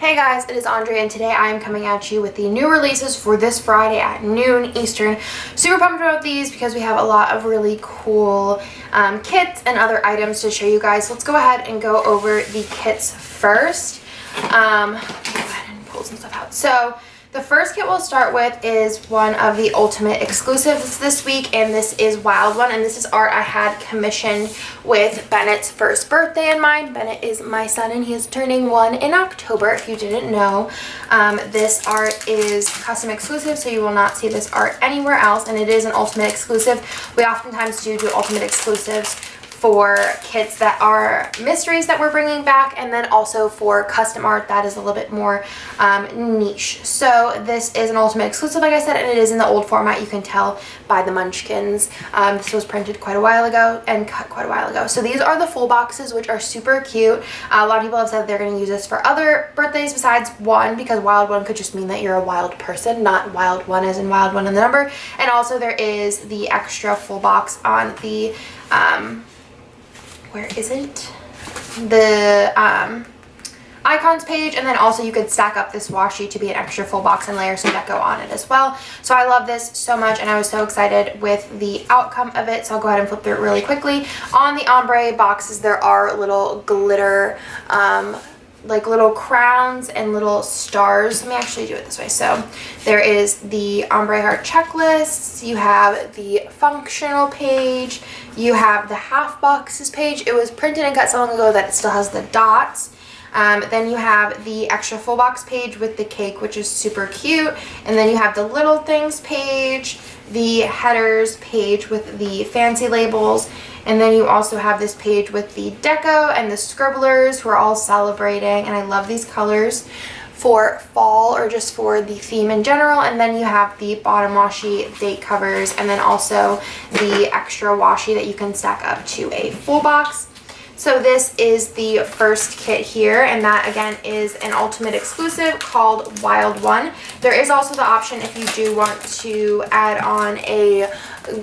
Hey guys, it is Andrea and today I am coming at you with the new releases for this Friday at noon Eastern. Super pumped about these because we have a lot of really cool kits and other items to show you guys. Let's go ahead and go over the kits first. Go ahead and pull some stuff out. So the first kit we'll start with is one of the Ultimate Exclusives this week, and this is Wild One, and this is art I had commissioned with Bennett's first birthday in mind. Bennett is my son, and he is turning 1 in October, if you didn't know. This art is custom exclusive, so you will not see this art anywhere else, and it is an Ultimate Exclusive. We oftentimes do Ultimate Exclusives for kits that are mysteries that we're bringing back, and then also for custom art that is a little bit more niche. So this is an Ultimate Exclusive, like I said, and it is in the old format. You can tell by the munchkins. This was printed quite a while ago and cut quite a while ago. So these are the full boxes, which are super cute. A lot of people have said they're going to use this for other birthdays besides one, because Wild One could just mean that you're a wild person, not Wild One as in Wild One in the number. And also there is the extra full box on the where is it? The icons page, and then also you could stack up this washi to be an extra full box and layer some deco on it as well. So I love this so much, and I was so excited with the outcome of it. So I'll go ahead and flip through it really quickly. On the ombre boxes, there are little glitter like little crowns and little stars. Let me actually do it this way. So there is the ombre heart checklist, you have the functional page, you have the half boxes page. It was printed and cut so long ago that it still has the dots. Then you have the extra full box page with the cake, which is super cute, and then you have the little things page, the headers page with the fancy labels, and then you also have this page with the deco and the scribblers who are all celebrating, and I love these colors for fall or just for the theme in general. And then you have the bottom washi date covers, and then also the extra washi that you can stack up to a full box. So this is the first kit here, and that again is an Ultimate Exclusive called Wild One. There is also the option if you do want to add on a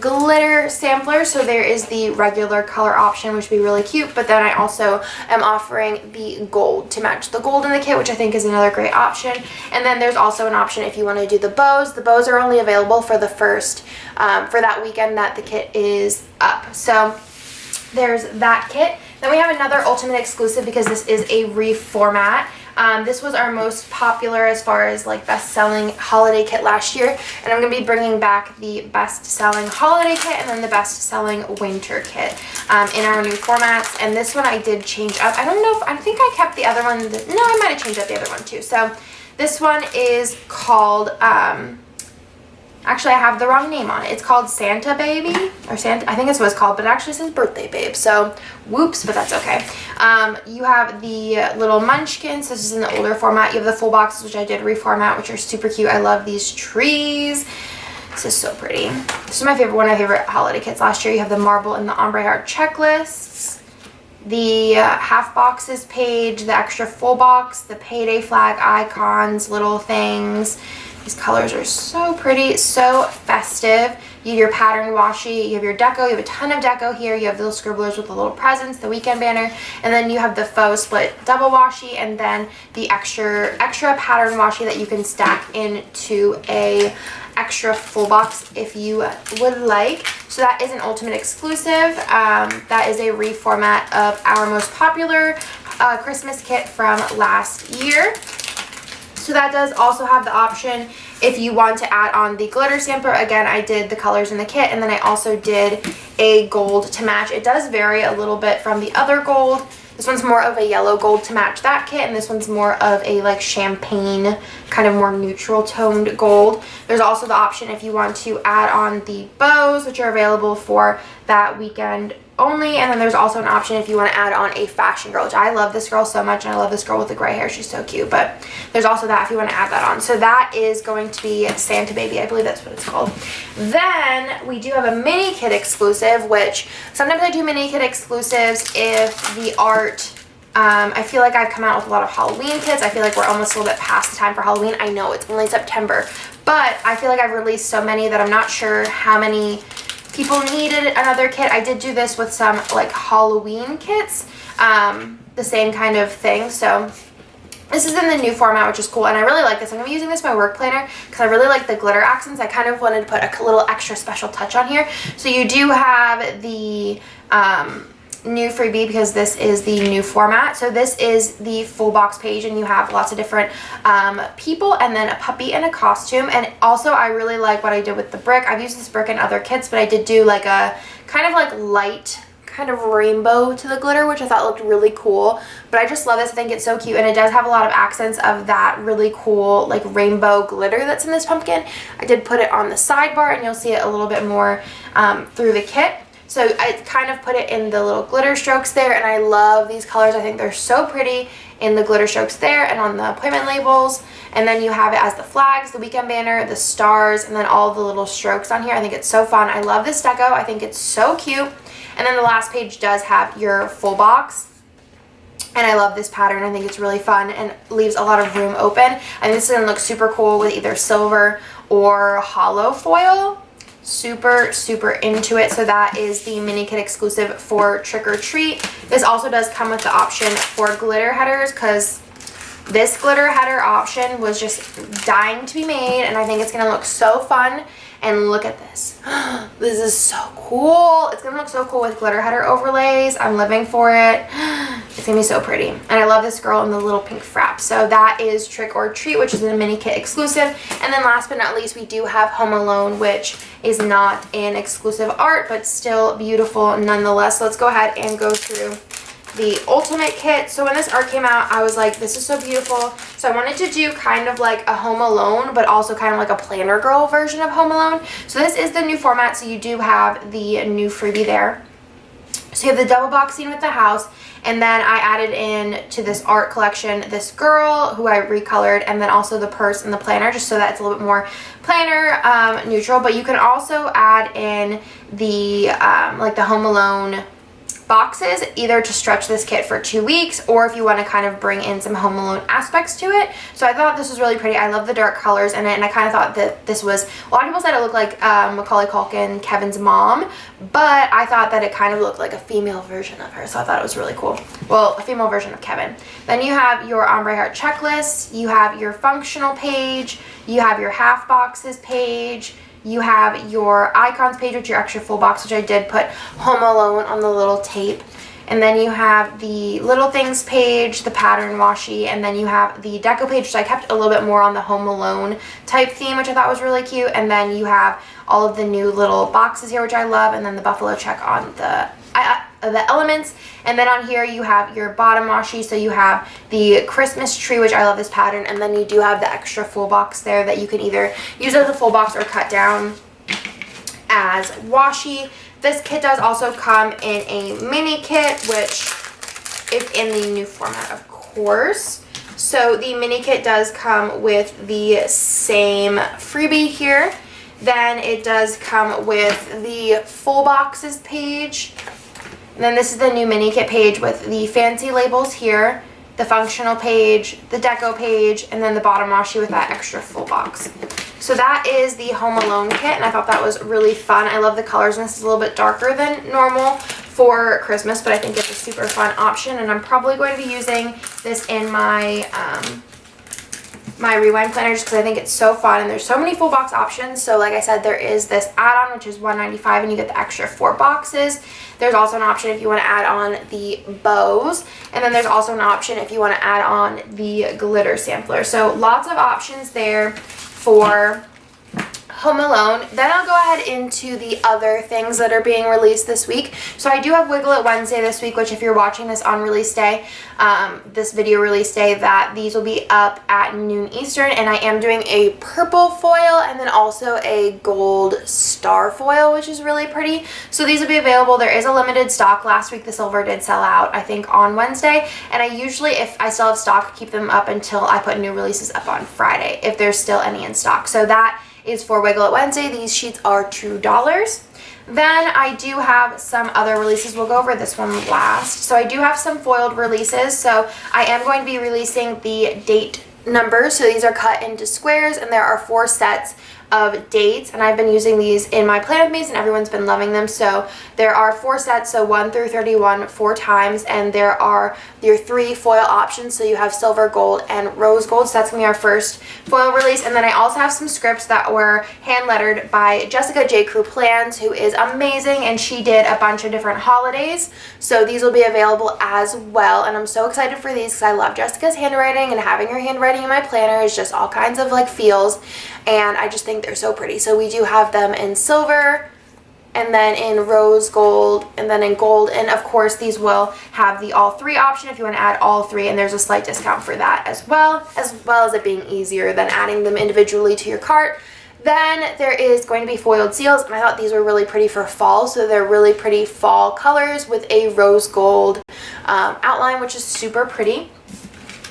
glitter sampler. So there is the regular color option, which would be really cute, but then I also am offering the gold to match the gold in the kit, which I think is another great option. And then there's also an option if you want to do the bows. The bows are only available for the first, for that weekend that the kit is up. So there's that kit. Then we have another Ultimate Exclusive because this is a reformat. This was our most popular as far as like best-selling holiday kit last year, and I'm going to be bringing back the best-selling holiday kit and then the best-selling winter kit in our new formats. And this one I did change up. I don't know if, I think I kept the other one. No, I might have changed up the other one too. So this one is called actually, I have the wrong name on it. It's called Santa Baby, or Santa, I think that's what it's called, but it actually says Birthday Babe. So, whoops, but that's okay. You have the little munchkins. This is in the older format. You have the full boxes, which I did reformat, which are super cute. I love these trees. This is so pretty. This is my favorite, one of my favorite holiday kits last year. You have the marble and the ombre heart checklists, the half boxes page, the extra full box, the payday flag icons, little things. These colors are so pretty, so festive. You have your pattern washi, you have your deco, you have a ton of deco here, you have little scribblers with the little presents, the weekend banner, and then you have the faux split double washi, and then the extra pattern washi that you can stack into a extra full box if you would like. So that is an Ultimate Exclusive. That is a reformat of our most popular Christmas kit from last year. So that does also have the option if you want to add on the glitter sampler. Again, I did the colors in the kit, and then I also did a gold to match. It does vary a little bit from the other gold. This one's more of a yellow gold to match that kit, and this one's more of a like champagne, kind of more neutral toned gold. There's also the option if you want to add on the bows, which are available for that weekend only. And then there's also an option if you want to add on a fashion girl, which I love this girl so much, and I love this girl with the gray hair. She's so cute. But there's also that if you want to add that on. So that is going to be Santa Baby. I believe that's what it's called. Then we do have a Minikit Exclusive, which sometimes I do Minikit Exclusives if the art, I feel like I've come out with a lot of Halloween kits. I feel like we're almost a little bit past the time for Halloween. I know it's only September, but I feel like I've released so many that I'm not sure how many people needed another kit. I did do this with some like Halloween kits, the same kind of thing. So This is in the new format, which is cool, and I really like this. I'm going to be using this in my work planner because I really like the glitter accents. I kind of wanted to put a little extra special touch on here. So you do have the new freebie because this is the new format. So this is the full box page, and you have lots of different people, and then a puppy and a costume. And also I really like what I did with the brick. I've used this brick in other kits, but I did do like a kind of like light kind of rainbow to the glitter, which I thought looked really cool. But I just love this. I think it's so cute, and it does have a lot of accents of that really cool like rainbow glitter that's in this pumpkin. I did put it on the sidebar, and you'll see it a little bit more through the kit. So I kind of put it in the little glitter strokes there, and I love these colors. I think they're so pretty in the glitter strokes there and on the appointment labels. And then you have it as the flags, the weekend banner, the stars, and then all the little strokes on here. I think it's so fun. I love this deco. I think it's so cute. And then the last page does have your full box. And I love this pattern. I think it's really fun and leaves a lot of room open. I think this is going to look super cool with either silver or hollow foil. Super, super into it. So that is the Minikit exclusive for Trick or Treat. This also does come with the option for glitter headers, because this glitter header option was just dying to be made, and I think it's going to look so fun. And look at this. This is so cool. It's going to look so cool with glitter header overlays. I'm living for it. It's going to be so pretty. And I love this girl in the little pink frap. So that is Trick or Treat, which is a Minikit exclusive. And then last but not least, we do have Home Alone, which is not an exclusive art, but still beautiful nonetheless. So let's go ahead and go through the ultimate kit. So when this art came out, I was like, this is so beautiful. So I wanted to do kind of like a Home Alone, but also kind of like a Planner Girl version of Home Alone. So this is the new format, so you do have the new freebie there. So you have the double box scene with the house, and then I added in to this art collection this girl who I recolored, and then also the purse and the planner, just so that it's a little bit more planner neutral. But you can also add in the like the Home Alone boxes, either to stretch this kit for 2 weeks, or if you want to kind of bring in some Home Alone aspects to it. So I thought this was really pretty. I love the dark colors in it, and I kind of thought that this was, a lot of people said it looked like Macaulay Culkin, Kevin's mom, but I thought that it kind of looked like a female version of her, so I thought it was really cool. Well, a female version of Kevin. Then you have your ombre heart checklist, you have your functional page, you have your half boxes page, you have your icons page with your extra full box, which I did put Home Alone on the little tape. And then you have the little things page, the pattern washi, and then you have the deco page, so I kept a little bit more on the Home Alone type theme, which I thought was really cute. And then you have all of the new little boxes here, which I love, and then the buffalo check on the elements. And then on here you have your bottom washi, so you have the Christmas tree, which I love this pattern, and then you do have the extra full box there that you can either use as a full box or cut down as washi. This kit does also come in a mini kit, which is in the new format, of course. So the mini kit does come with the same freebie here. Then it does come with the full boxes page. And then this is the new mini kit page with the fancy labels here, the functional page, the deco page, and then the bottom washi with that extra full box. So that is the Home Alone kit, and I thought that was really fun. I love the colors, and this is a little bit darker than normal for Christmas, but I think it's a super fun option, and I'm probably going to be using this in my my rewind planner just because I think it's so fun, and there's so many full box options. So like I said, there is this add-on, which is $195, and you get the extra 4 boxes. There's also an option if you want to add on the bows, and then there's also an option if you want to add on the glitter sampler. So lots of options there for Home Alone. Then I'll go ahead into the other things that are being released this week. So I do have Wiggle It Wednesday this week, which if you're watching this on release day, this video release day, that these will be up at noon Eastern, and I am doing a purple foil and then also a gold star foil, which is really pretty. So these will be available. There is a limited stock. Last week the silver did sell out, I think, on Wednesday, and I usually, if I still have stock, keep them up until I put new releases up on Friday, if there's still any in stock. So that is for Wiggle It Wednesday. These sheets are $2. Then I do have some other releases. We'll go over this one last. So I do have some foiled releases. So I am going to be releasing the date numbers. So these are cut into squares, and there are 4 sets of dates, and I've been using these in my Plan With Me's and everyone's been loving them. So there are 4 sets, so 1 through 31 4 times, and there are your 3 foil options. So you have silver, gold, and rose gold. So that's gonna be our first foil release. And then I also have some scripts that were hand lettered by Jessica J. Crew Plans, who is amazing, and she did a bunch of different holidays. So these will be available as well, and I'm so excited for these because I love Jessica's handwriting, and having her handwriting in my planner is just all kinds of like feels, and I just think they're so pretty. So we do have them in silver, and then in rose gold, and then in gold, and of course these will have the all 3 option if you want to add all 3, and there's a slight discount for that as well as it being easier than adding them individually to your cart. Then there is going to be foiled seals, and I thought these were really pretty for fall, so they're really pretty fall colors with a rose gold outline, which is super pretty.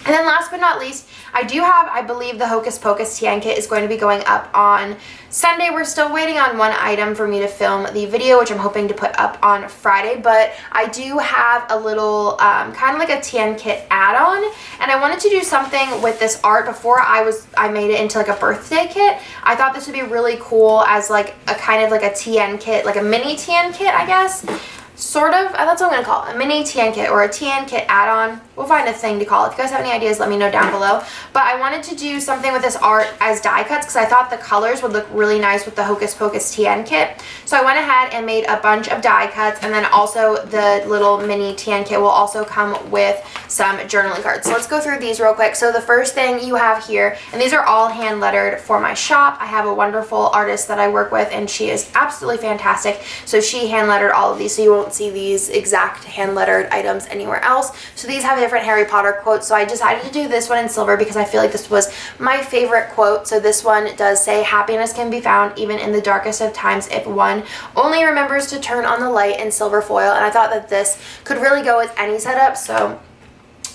And then last but not least, I do have, I believe the Hocus Pocus TN kit is going to be going up on Sunday. We're still waiting on one item for me to film the video, which I'm hoping to put up on Friday, but I do have a little kind of like a TN kit add-on, and I wanted to do something with this art before I made it into like a birthday kit. I thought this would be really cool as like a kind of like a TN kit, like a mini TN kit, I guess. Sort of, that's what I'm going to call it, a mini TN kit or a TN kit add-on. We'll find a thing to call it. If you guys have any ideas, let me know down below. But I wanted to do something with this art as die cuts because I thought the colors would look really nice with the Hocus Pocus TN kit. So I went ahead and made a bunch of die cuts, and then also the little mini TN kit will also come with some journaling cards. So let's go through these real quick. So the first thing you have here, and these are all hand lettered for my shop. I have a wonderful artist that I work with, and she is absolutely fantastic. So she hand lettered all of these, so you won't see these exact hand lettered items anywhere else. So these have different Harry Potter quotes, so I decided to do this one in silver because I feel like this was my favorite quote. So this one does say, "Happiness can be found even in the darkest of times if one only remembers to turn on the light," in silver foil, and I thought that this could really go with any setup, so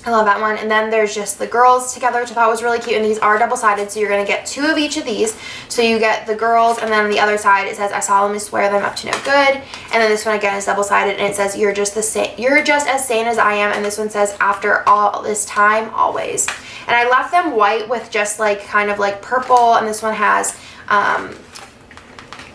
I love that one. And then there's just the girls together, which I thought was really cute, and these are double-sided, so you're going to get 2 of each of these. So you get the girls, and then on the other side it says, "I solemnly swear them up to no good," and then this one again is double-sided, and it says, "You're just as sane as I am," and this one says, "After all this time, always." And I left them white with just like kind of like purple, and this one has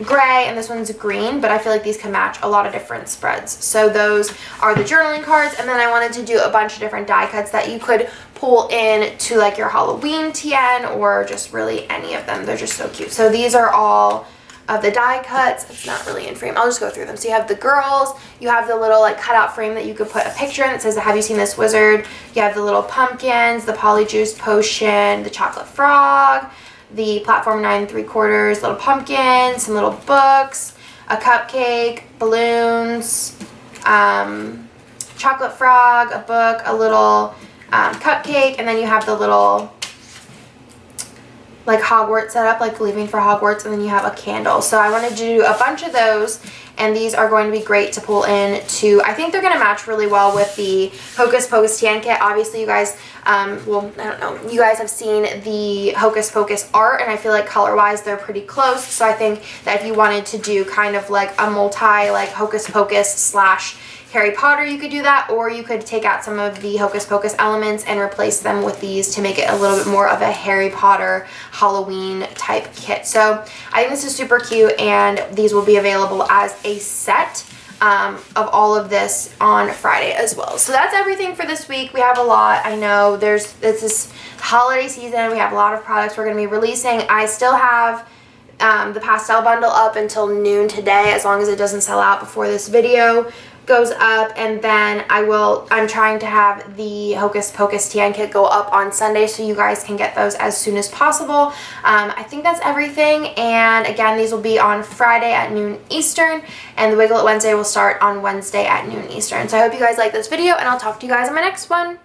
gray, and this one's green, but I feel like these can match a lot of different spreads. So those are the journaling cards, and then I wanted to do a bunch of different die cuts that you could pull in to like your Halloween TN or just really any of them. They're just so cute. So these are all of the die cuts. It's not really in frame. I'll just go through them. So you have the girls, you have the little like cutout frame that you could put a picture in that says, "Have you seen this wizard?" You have the little pumpkins, the polyjuice potion, the chocolate frog, the platform 9 3/4, little pumpkin, some little books, a cupcake, balloons, chocolate frog, a book, a little cupcake, and then you have the little like Hogwarts setup, like leaving for Hogwarts, and then you have a candle. So I wanted to do a bunch of those, and these are going to be great to pull in to, I think they're going to match really well with the Hocus Pocus TN kit. Obviously you guys, well, I don't know, you guys have seen the Hocus Pocus art, and I feel like color-wise they're pretty close. So I think that if you wanted to do kind of like a multi, like Hocus Pocus slash Harry Potter, you could do that, or you could take out some of the Hocus Pocus elements and replace them with these to make it a little bit more of a Harry Potter Halloween type kit. So I think this is super cute, and these will be available as a set of all of this on Friday as well. So that's everything for this week. We have a lot. I know it's this holiday season. We have a lot of products we're going to be releasing. I still have the pastel bundle up until noon today, as long as it doesn't sell out before this video goes up, and then I'm trying to have the Hocus Pocus TN kit go up on Sunday, so you guys can get those as soon as possible. I think that's everything, and again, these will be on Friday at noon Eastern, and the Wiggle It Wednesday will start on Wednesday at noon Eastern. So I hope you guys like this video, and I'll talk to you guys in my next one.